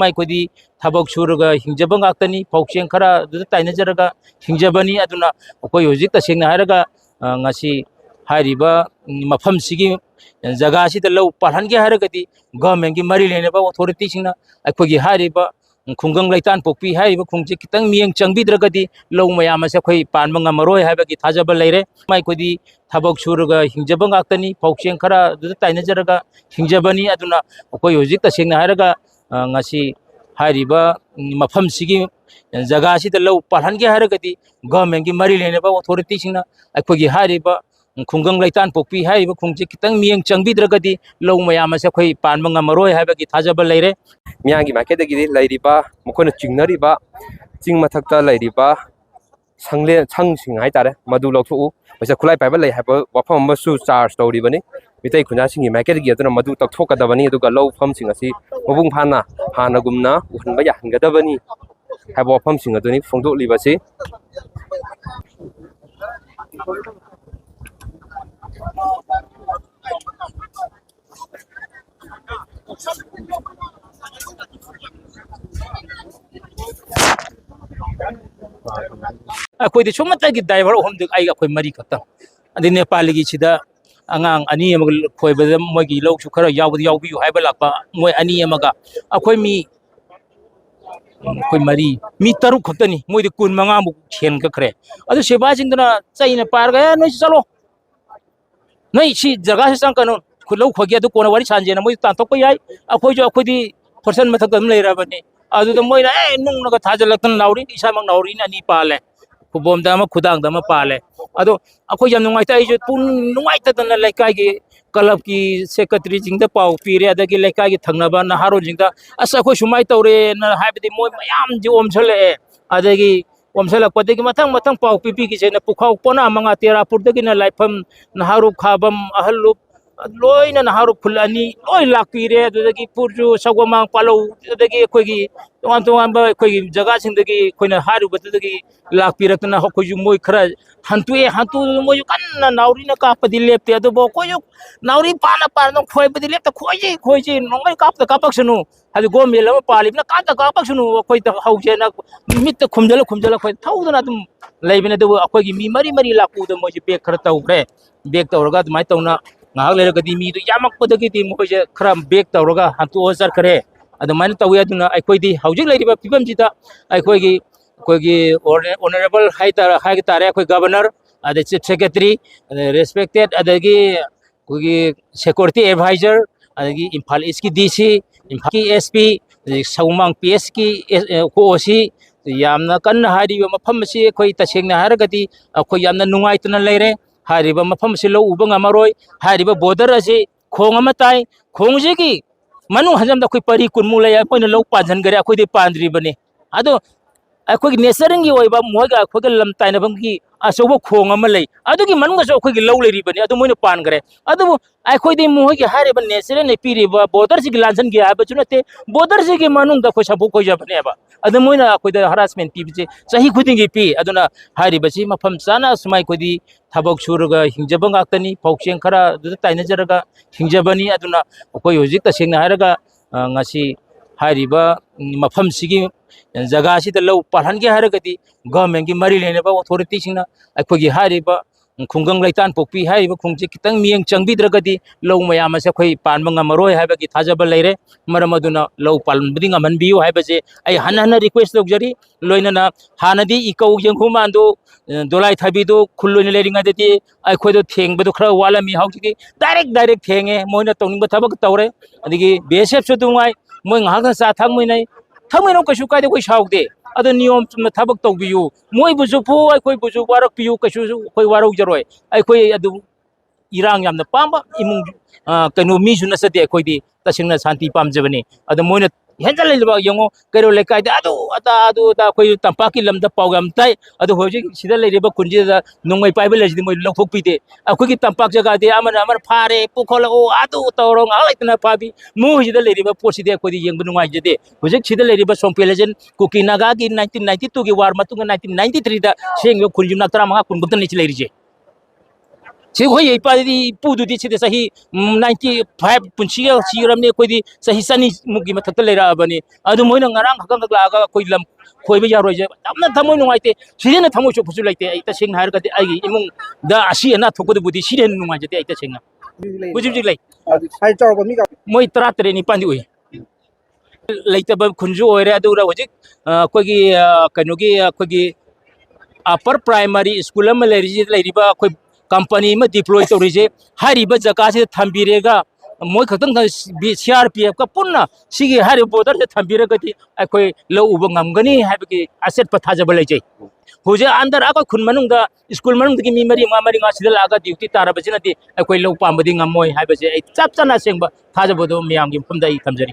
माइकोदी थबक सूरगा हिंजब गाक्तनी पौचें खरा ताइनजरगा हिंजबनी अदुना अखोय हुजिक तसेंगना हारगा ngasi हारिबा मफम सिगी जगह सिद लौ पालहनगे हारगदी government की मरी लेनेबा अथॉरिटी सिंगना अखोगी हारिबा खुंगंग लैतान पोक्पी हारिबा खुंगजे कितंग मियंग चंगबिद्रगदी लौ मयाम से अखोय पानबा ngamaroy हाबगी थाजबा लेरे माइकोदी थबक सूरगा हिंजब गाक्तनी पौचें खरा ताइनजरगा हिंजबनी अदुना अखोय हुजिक तसेंगना हारगा ngasi हारिबा मफम सिगी जगह सिद लौ पालहनगे हारगदी गवर्नमेंट की मरी लेनेबा अथॉरिटी सिंगना अखोगी हारिबा खुंगंग लैतान पोक्पी हारिबा खुंगजे कितंग मियंग चंगबिद्रगदी लौ मयाम से अखोय पानबा ngamaroy हाबगी थाजबा लेरे मियांगी मार्केटगी लैरिबा मखोना चिंगनरिबा चिंग मथक्ता लैरिबा संगले संगसिंग हाइतारे मदु लौथु पैसा खुलाई पाइबा लै हाबा वफम अमसु चार्ज तौरिबनी मितै खुनासिंगी मार्केटगी अदुना मदु तक्थोकदबनी अदुगा लौफमसिंग असि मबुंग फाना हानगुमना उहनबा याहनगदबनी हाबा वफमसिंग अदुनी फोंदोलिबसि अखोई सुमतगी ड्राइवर होमद अखोई मरी खत अदि नेपाली सिदा अगांग अनी खोबद मोगी लौसु खरा यावद यावबियु हाइबा लापा मोय अनी अमगा अखोई मी अखोई मरी मी तरुक खतनी मोयदि 15 मुक छेन खरे अदु सेबा सिंदना चैना पारगा नोय चलो नोय सी जगह से संकनो खुलौ खोगे अदु कोना वारी सानजेना मोय तांतोक याय अखोई जो अखोइदि पर्सन मथक दम लेराबनी अदु मोयना ए नुंगनगा थाजलक्तन नावरी इसामक नावरी अनी पाले खुबोम दामा खुदांग दामा पाले अदो अखोई याम नुंगाइता आइजो पुन नुंगाइतदना लेकाई के क्लब की सेक्रेटरी जिंग पाव पीरे अदगी लेकाई के थंगनबा नहारो जिंग अस अखोई सुमाइ तौरे न हाबदि मोय मयाम जी ओमसले अदगी ओमसलकपदगी मथंग मथंग पाव पीपी की सेना पुखाव पोना मंगा तेरापुरदगी न लाइफम नहारो खाबम अहलुप लोइना नहारो फुलानी लोइ लाक्पीरे अदगी पुरजु सगोमांग पालो अदगी अखोगी तोंगान तोंगान बा अखोगी जगह सिंदगी अखोइना हारुबदगी लाक्पीरकना अखोजु मोय खरा हंतुए हंतु मोय कन्ना नावरीना कापदि लेपते अदबो कोयो नावरी पाना पाना खोयबदि लेपता खोजे खोजे नोंगाई कापता कापक्सनु हादि गोमेल अमा पालिबना कापता कापक्सनु अखोइ त हौजेना मित खुमजल खुमजल अखोइ थौदना अदुम लेबिना दबो अखोगी मी मरी मरी लाकुद मोय बेक खरा तौग्रे बेक तौरगा अदुमाय तौना नाहक लेरगदी मी दु यामकपदगी मोयजे खरा बेक तौरगा हंतु चरखरे अदुमाय तौवे अदुना अखोइदि हौजिक लेरिबा फिबमजिदा अखोगी अखोगी ऑनरेबल हाइ तारे अखोई गवर्नर अदे चीफ सेक्रेटरी रेस्पेक्टेड अदगी अखोगी सिक्योरिटी एडवाइजर अदगी इम्फाल ईस्ट की डीसी इम्फाल की एसपी सौमांग पीएस की कोसी यामना कन्न हारिबा मफम से अखोई तसेंगना हारगदी अखोई यामना नुंगाइतना लेरे हारिबा मफम से लो उबा ngamaroy हारिबा बॉर्डर असे खोंग अमा ताई खोंगजेगी मनु हजम अखोई परी कुनमु ले अखोइना लो पाजन गरे अखोइदि पांद्रिबने अदो अखोई नेचरंगी होइबा मोगा अखोई लम ताइनबंगी असोबो खोंग अमा लै अदुगी मनुगसो अखोई लौ लेरिबने अदु मोइना पानगरे अदु अखोइदि मोगी हारिबा नेचरल ने पीरिबा बॉर्डर से लांसन गे हाबा चुनते बॉर्डर से के मनुंग द खोसा बोखोय जबनेबा अदु मोइना अखोइदा हरासमेंट पीबिजे सही खुदिंगी पी अदुना हारिबसी मफम चाना सुमाइ कोइदि थबक सूरगा हिंजब गाक्तनी पौचें खरा ताइनजरगा हिंजबनी अदुना अखोई हुजिक तसेंगना हारगा ngasi हारिबा मफम सिगी जगह सिद लौ पालहनगे हारगदी गवर्नमेंट की मरी लेनेबा अथॉरिटी सिंगना अखोगी हारिबा खुंगंग लैतान पोक्पी हारिबा खुंगजे कितंग मियंग चंगबिद्रगदी लौ मयाम से अखोई पानबा ngamaroy हाबगी थाजबा लेरे मरम अदुना लौ पालनबदि ngमनबियु हाबजे आई हन रिक्वेस्ट तौजरी लोइनना हानदी इकौ यंखुमांदो दोलाई थाबीदो खुल्लोइन लेरिंगादति अखोइदो थेंगबदो खरा वालामी हाउजिगी डायरेक्ट थेंगे मोइना तौनिंग थबक तौरे अदगी बीएसएफ सु दुंगाई मोइ ngahak सा थांगमैनै थांगमैनो कछु कायदे कोइ साउदे अदो नियम थबक तौबियु मोइ बुजु फु अखोइ बुजु वारक पियु कछु अखोइ वारौ जरोय अखोइ अदु इरांग यामना पांबा इमुंग कनो मीसु नसते अखोइदि तसिंगना शांति पामजबनी अदो मोइना हेंजल लेबा यंगो करो लेकाय अदु अता अदु ता अखोइ तंपाकी लमदा पावगम ताई अदो होजि सिदा लेरेबा कुंजी दा नोंगै पाइबा लेजि मोइ लौथोक पिदे अखोइगी तंपाक जगा दे अमन फारे पुखोल ओ अदु तौरो ngalaitna पाबी मु हिदा लेरेबा पोसिदे अखोइदि यंग नुंगाइ जदे होजि सिदा लेरेबा सोमपेलेजन कुकी नागा की 1992 की वार मतुंग 1993 दा सेंग खुलजिम नात्रा मंगा कुनबतन निच लेरिजे ꯁꯤ ꯑꯩꯈꯣꯏ ꯏꯄꯥꯗꯤ ꯏꯄꯨꯗꯨꯗꯤ ꯁꯤꯗ ꯆꯍꯤ 95 ꯄꯨꯟꯁꯤꯒ ꯁꯤꯔꯕꯅꯤ ꯑꯩꯈꯣꯏꯗꯤ ꯆꯍꯤ 200 ꯃꯊꯛꯇ ꯂꯩꯔꯛꯑꯕꯅꯤ ꯑꯗꯨ ꯃꯣꯏꯅ ꯉꯔꯥꯡ ꯈꯛꯇꯪ ꯂꯥꯛꯑꯒ ꯑꯩꯈꯣꯏ ꯂꯝ ꯈꯣꯏꯕ ꯌꯥꯔꯣꯏꯁꯦ ꯌꯥꯝꯅ ꯊꯃꯣꯏ ꯅꯨꯡꯉꯥꯏꯇꯦ ꯁꯤꯗꯅ ꯊꯃꯣꯏ ꯁꯣꯛꯄꯁꯨ ꯂꯩꯇꯦ ꯑꯩ ꯇꯁꯦꯡꯅ ꯍꯥꯏꯔꯒꯗꯤ ꯑꯩꯒꯤ ꯏꯃꯨꯡꯗ ꯑꯁꯤ ꯑꯅꯥ ꯊꯣꯛꯄꯗꯨꯕꯨꯗꯤ ꯁꯤꯗ ꯍꯦꯟꯅ ꯅꯨꯡꯉꯥꯏꯖꯗꯦ ꯑꯩ ꯇꯁꯦꯡꯅ ꯍꯧꯖꯤꯛ ꯍꯧꯖꯤꯛ ꯂꯩ ꯃꯣꯏ 13 ꯅꯤꯄꯥꯟꯗꯤ ꯑꯣꯏ ꯂꯩꯇꯕ ꯈꯨꯟꯁꯨ ꯑꯣꯏꯔꯦ ꯑꯗꯨꯒ ꯍꯧꯖꯤꯛ ꯑꯩꯈꯣꯏꯒꯤ ꯀꯩꯅꯣꯒꯤ ꯑꯩꯈꯣꯏꯒꯤ ꯑꯄꯔ ꯄ꯭ꯔꯥꯏꯃꯥꯔꯤ ꯁ꯭ꯀꯨल ꯑꯃ ꯂꯩꯔꯤꯕ ꯑꯩꯈꯣꯏ ꯀꯝꯄꯅꯤ ꯑꯃ ꯗꯤꯄ꯭ꯂꯣꯏ ꯇꯧꯔꯤꯁꯦ ꯍꯥꯏꯔꯤꯕ ꯖꯒꯥꯁꯤꯗ ꯊꯝꯕꯤꯔꯦꯒ ꯃꯣꯏ ꯈꯛꯇꯪ CRPF ꯀ ꯄꯨꯟꯅ ꯁꯤꯒꯤ ꯍꯥꯏꯔꯤꯕ ꯕꯣꯔꯗꯔꯁꯦ ꯊꯝꯕꯤꯔꯒꯗꯤ ꯑꯩꯈꯣꯏ ꯂꯧ ꯎꯕ ꯉꯝꯒꯅꯤ ꯍꯥꯏꯕꯒꯤ ꯑꯆꯦꯠꯄ ꯊꯥꯖꯕ ꯂꯩꯖꯩ ꯍꯧꯖꯤꯛ ꯑꯟꯗꯔ ꯈꯨꯟ ꯃꯅꯨꯡꯗ ꯁ꯭ꯀꯨꯜ ꯃꯅꯨꯡꯗꯒꯤ ꯃꯤ 4 ꯁꯤꯗ ꯂꯥꯛꯑꯒ ꯗ꯭ꯌꯨꯇꯤ ꯇꯥꯔꯕꯁꯤꯅꯗꯤ ꯑꯩꯈꯣꯏ ꯂꯧ ꯄꯥꯝꯕꯗꯤ ꯉꯝꯃꯣꯏ ꯍꯥꯏꯕꯁꯦ ꯑꯩ ꯆꯞ ꯆꯥꯅ ꯑꯁꯦꯡꯕ ꯊꯥꯖꯕꯗꯣ ꯃꯤꯌꯥꯝꯒꯤ ꯃꯐꯝꯗ ꯑꯩ ꯊꯝꯖꯔꯤ